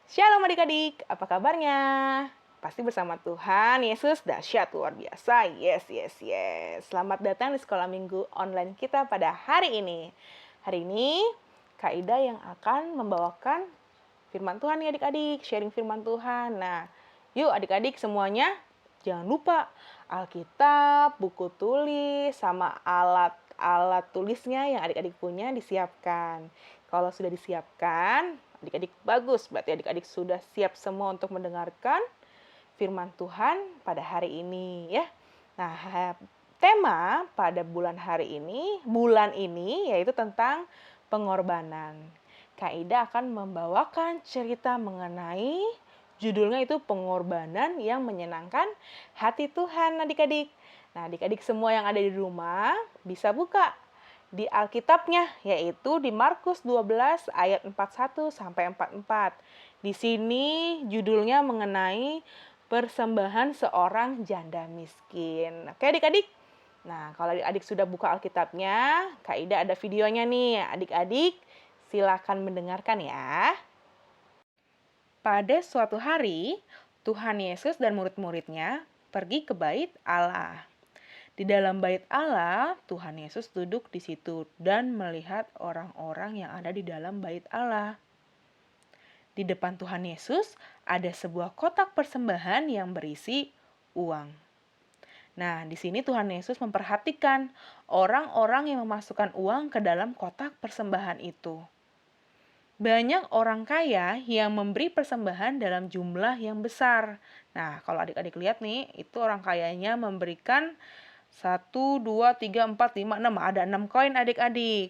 Shalom adik-adik, apa kabarnya? Pasti bersama Tuhan Yesus dahsyat luar biasa. Yes, yes, yes. Selamat datang di sekolah minggu online kita pada hari ini. Hari ini Kak Ida yang akan membawakan firman Tuhan nih adik-adik, sharing firman Tuhan. Nah, yuk adik-adik semuanya jangan lupa Alkitab, buku tulis, sama alat tulisnya yang adik-adik punya disiapkan. Kalau sudah disiapkan, adik-adik bagus, berarti adik-adik sudah siap semua untuk mendengarkan firman Tuhan pada hari ini ya. Nah, tema pada bulan ini yaitu tentang pengorbanan. Kak Ida akan membawakan cerita mengenai judulnya itu pengorbanan yang menyenangkan hati Tuhan adik-adik. Nah, adik-adik semua yang ada di rumah bisa buka di Alkitabnya, yaitu di Markus 12 ayat 41 sampai 44. Di sini judulnya mengenai persembahan seorang janda miskin. Oke adik-adik? Nah, kalau adik-adik sudah buka Alkitabnya, Kak Ida ada videonya nih. Adik-adik silakan mendengarkan ya. Pada suatu hari, Tuhan Yesus dan murid-muridnya pergi ke bait Allah. Di dalam bait Allah, Tuhan Yesus duduk di situ dan melihat orang-orang yang ada di dalam bait Allah. Di depan Tuhan Yesus ada sebuah kotak persembahan yang berisi uang. Nah, di sini Tuhan Yesus memperhatikan orang-orang yang memasukkan uang ke dalam kotak persembahan itu. Banyak orang kaya yang memberi persembahan dalam jumlah yang besar. Nah, kalau adik-adik lihat nih, itu orang kayanya memberikan 1, 2, 3, 4, 5, 6. Ada 6 koin adik-adik.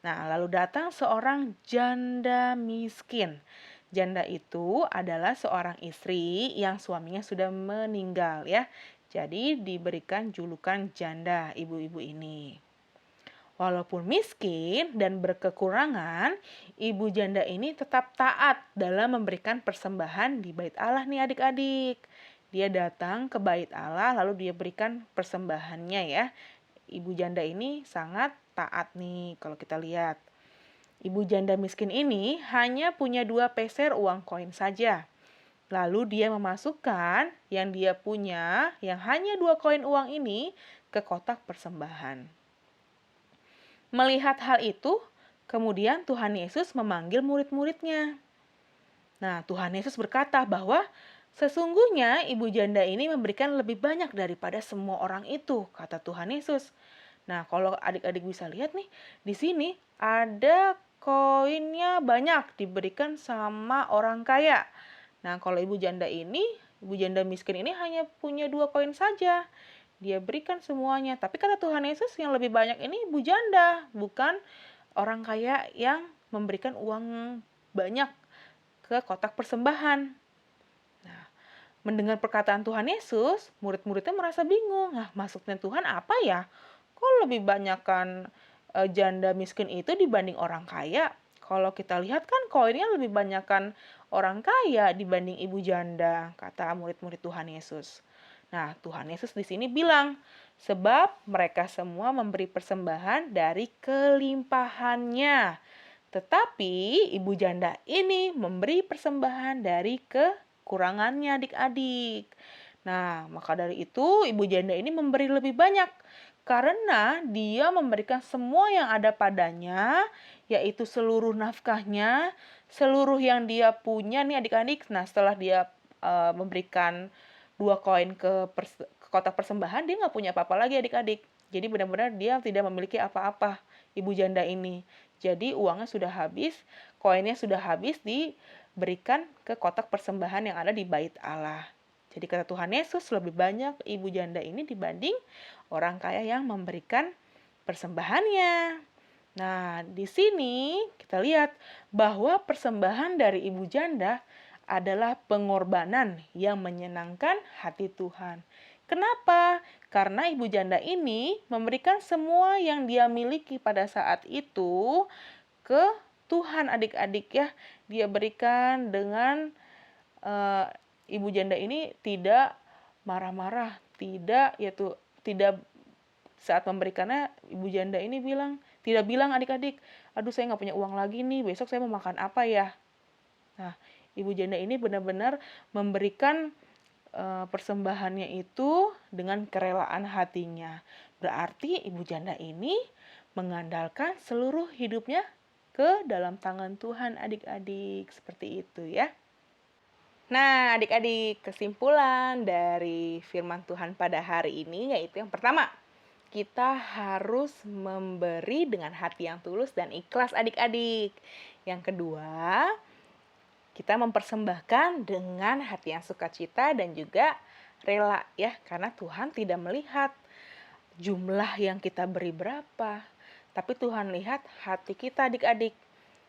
Nah, lalu datang seorang janda miskin. Janda itu adalah seorang istri yang suaminya sudah meninggal ya. Jadi diberikan julukan janda ibu-ibu ini. Walaupun miskin dan berkekurangan, ibu janda ini tetap taat dalam memberikan persembahan di bait Allah nih adik-adik. Dia datang ke bait Allah lalu dia berikan persembahannya ya. Ibu janda ini sangat taat nih kalau kita lihat. Ibu janda miskin ini hanya punya 2 peser uang koin saja. Lalu dia memasukkan yang dia punya yang hanya 2 koin uang ini ke kotak persembahan. Melihat hal itu, kemudian Tuhan Yesus memanggil murid-muridnya. Nah, Tuhan Yesus berkata bahwa sesungguhnya ibu janda ini memberikan lebih banyak daripada semua orang itu, kata Tuhan Yesus. Nah, kalau adik-adik bisa lihat nih, di sini ada koinnya banyak diberikan sama orang kaya. Nah, kalau ibu janda miskin ini hanya punya 2 koin saja. Dia berikan semuanya. Tapi kata Tuhan Yesus yang lebih banyak ini ibu janda, bukan orang kaya yang memberikan uang banyak ke kotak persembahan. Nah, mendengar perkataan Tuhan Yesus, murid-muridnya merasa bingung. Nah, maksudnya Tuhan apa ya? Kok lebih banyakkan janda miskin itu dibanding orang kaya? Kalau kita lihat kan koinnya lebih banyakkan orang kaya dibanding ibu janda, kata murid-murid Tuhan Yesus. Nah, Tuhan Yesus di sini bilang, sebab mereka semua memberi persembahan dari kelimpahannya. Tetapi ibu janda ini memberi persembahan dari kekurangannya adik-adik. Nah, maka dari itu ibu janda ini memberi lebih banyak. Karena dia memberikan semua yang ada padanya, yaitu seluruh nafkahnya, seluruh yang dia punya nih adik-adik. Nah, setelah dia memberikan 2 koin ke kotak persembahan, dia nggak punya apa-apa lagi adik-adik. Jadi benar-benar dia tidak memiliki apa-apa, ibu janda ini. Jadi uangnya sudah habis, koinnya sudah habis diberikan ke kotak persembahan yang ada di bait Allah. Jadi kata Tuhan Yesus lebih banyak ibu janda ini dibanding orang kaya yang memberikan persembahannya. Nah, di sini kita lihat bahwa persembahan dari ibu janda adalah pengorbanan yang menyenangkan hati Tuhan. Kenapa? Karena ibu janda ini memberikan semua yang dia miliki pada saat itu ke Tuhan adik-adik ya. Dia berikan dengan ibu janda ini tidak marah-marah, tidak saat memberikannya ibu janda ini tidak bilang adik-adik, aduh saya nggak punya uang lagi nih, besok saya mau makan apa ya? Nah, ibu janda ini benar-benar memberikan persembahannya itu dengan kerelaan hatinya. Berarti ibu janda ini mengandalkan seluruh hidupnya ke dalam tangan Tuhan, adik-adik. Seperti itu ya. Nah, adik-adik, kesimpulan dari firman Tuhan pada hari ini yaitu yang pertama, kita harus memberi dengan hati yang tulus dan ikhlas, adik-adik. Yang kedua, kita mempersembahkan dengan hati yang sukacita dan juga rela ya, karena Tuhan tidak melihat jumlah yang kita beri berapa, tapi Tuhan lihat hati kita, adik-adik.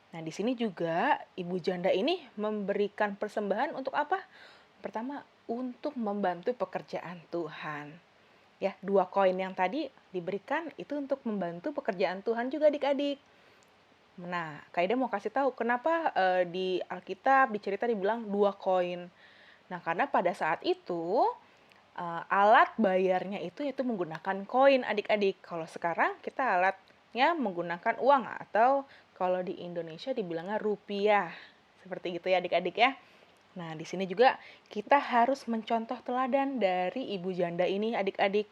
Nah, di sini juga ibu janda ini memberikan persembahan untuk apa? Pertama, untuk membantu pekerjaan Tuhan. Ya, 2 koin yang tadi diberikan itu untuk membantu pekerjaan Tuhan juga, adik-adik. Nah, Kak Ida mau kasih tahu kenapa di Alkitab di cerita dibilang 2 koin. Nah, karena pada saat itu alat bayarnya itu menggunakan koin, adik-adik. Kalau sekarang kita alatnya menggunakan uang atau kalau di Indonesia dibilangnya rupiah. Seperti gitu ya, adik-adik ya. Nah, di sini juga kita harus mencontoh teladan dari ibu janda ini, adik-adik.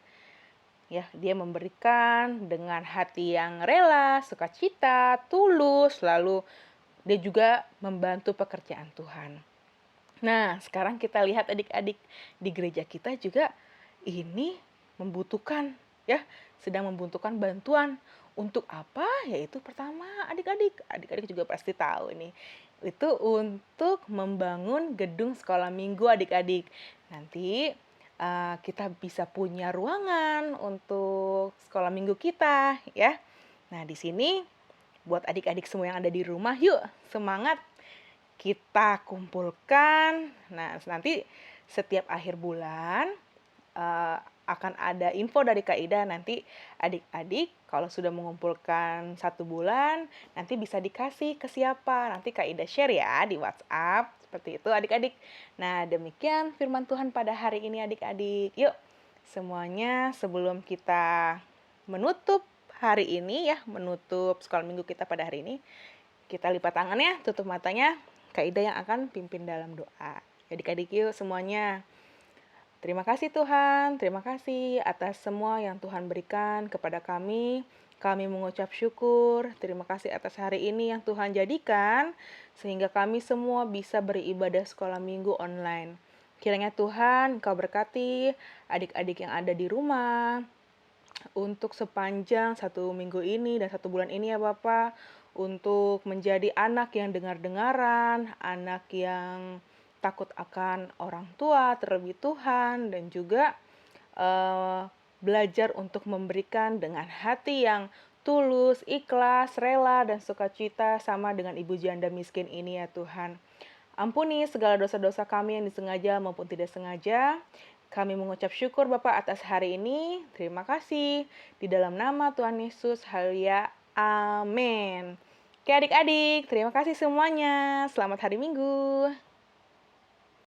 Ya, dia memberikan dengan hati yang rela, sukacita, tulus, lalu dia juga membantu pekerjaan Tuhan. Nah, sekarang kita lihat adik-adik di gereja kita juga ini membutuhkan ya, sedang membutuhkan bantuan. Untuk apa? Yaitu pertama, adik-adik juga pasti tahu ini. Itu untuk membangun gedung sekolah minggu, adik-adik. Nanti kita bisa punya ruangan untuk sekolah minggu kita ya. Nah, di sini buat adik-adik semua yang ada di rumah, yuk semangat kita kumpulkan. Nah, nanti setiap akhir bulan akan ada info dari Kak Ida. Nanti adik-adik kalau sudah mengumpulkan 1 bulan, nanti bisa dikasih ke siapa. Nanti Kak Ida share ya di WhatsApp. Seperti itu adik-adik. Nah, demikian firman Tuhan pada hari ini adik-adik. Yuk semuanya sebelum kita menutup hari ini ya, menutup sekolah minggu kita pada hari ini, kita lipat tangannya, tutup matanya. Kak Ida yang akan pimpin dalam doa. Adik-adik yuk semuanya. Terima kasih Tuhan, terima kasih atas semua yang Tuhan berikan kepada kami. Kami mengucap syukur, terima kasih atas hari ini yang Tuhan jadikan, sehingga kami semua bisa beribadah sekolah minggu online. Kiranya Tuhan Kau berkati adik-adik yang ada di rumah, untuk sepanjang 1 minggu ini dan 1 bulan ini ya Bapak, untuk menjadi anak yang dengar-dengaran, anak yang takut akan orang tua, terlebih Tuhan, dan juga belajar untuk memberikan dengan hati yang tulus, ikhlas, rela, dan sukacita sama dengan ibu janda miskin ini ya Tuhan. Ampuni segala dosa-dosa kami yang disengaja maupun tidak sengaja. Kami mengucap syukur Bapak atas hari ini. Terima kasih. Di dalam nama Tuhan Yesus, haleluya. Amin. Oke adik-adik, terima kasih semuanya. Selamat hari Minggu.